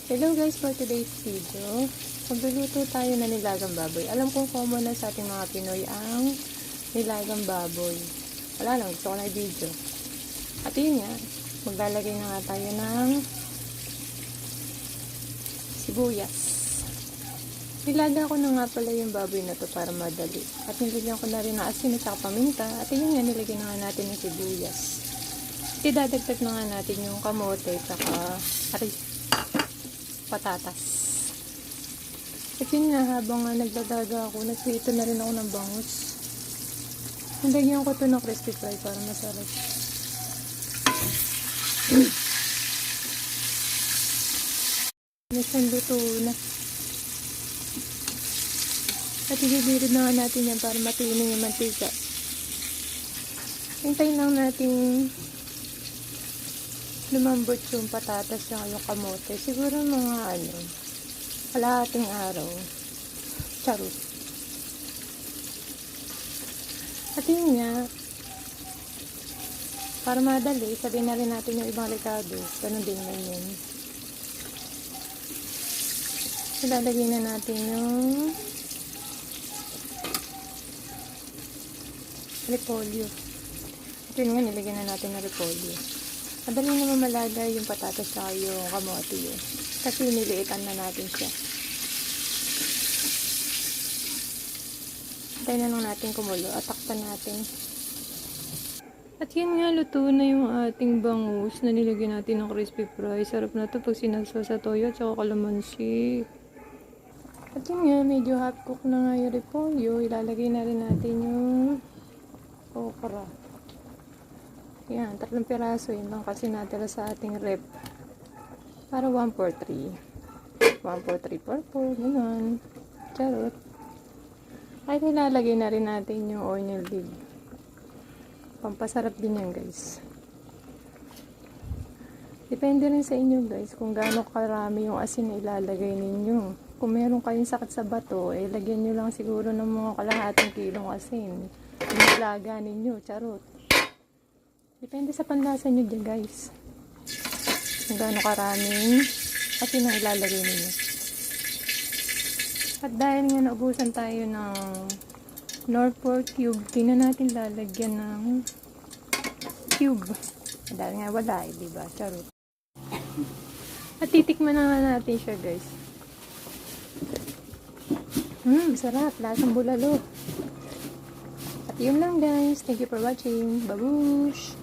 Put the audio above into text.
Hello guys, for today's video, magluluto tayo na nilagang baboy. Alam kong common na sa ating mga Pinoy ang nilagang baboy. Wala lang, gusto ko na i-video. At yun nga, maglalagay na nga tayo ng sibuyas. Nilaga ko na nga pala yung baboy na to para madali. At nilagyan ko na rin ng asin at saka paminta. At yun nga, nilagyan na nga natin yung sibuyas. At idadagdag na nga natin yung kamote at saka patatas. At yun nga, habang nagdadaga ako, nagprito na rin ako ng bangus. Nilagyan ko ito ng crispy fry para masarap. Minsan luto na. At ibibirid na nga natin yan para matunaw yung mantika. Hintayin lang natin lumambot yung patatas at yung kamote. Siguro mga kalahating araw. Charot. At yun nga, para madali, sabihin na rin natin yung ibang rekado. Ganun din naman yun. Ilalagay na natin yung repolyo. At yun nga, nilagyan na natin ng repolyo. Madali naman malagay yung patatas sa yung kamote yun. Kasi niliitan na natin siya. Tayo na lang natin kumulo at takpan natin. At yun nga, luto na yung ating bangus na nilagyan natin ng crispy fry. Sarap na to pag sinagsaw sa toyo at saka kalamansi. At yun nga, medyo half cook na nga yung repolyo. Ilalagay na rin natin yung okra. Yan, 3 piraso. Yun lang kasi natira sa ating rep. Para 1 for 3. 1 for 3 for 4. Ganun. Charot. Ay, ilalagay na rin natin yung onion leaf. Pampasarap din yan, guys. Depende rin sa inyo, guys, kung gaano karami yung asin na ilalagay ninyo. Kung meron kayong sakit sa bato, lagyan nyo lang siguro ng mga kalahating kilong asin. Nilaga ninyo. Charot. Depende sa panlasa nyo dyan, guys. Kung gaano karaming asin ang ilalagay ninyo. At dahil nga naubusan tayo ng Norfolk cube, di na natin lalagyan ng cube. Dahil nga wala diba? Charot. At titikman na nga natin siya, guys. Sarap. Lasang bulalo. At yun lang, guys. Thank you for watching. Babush!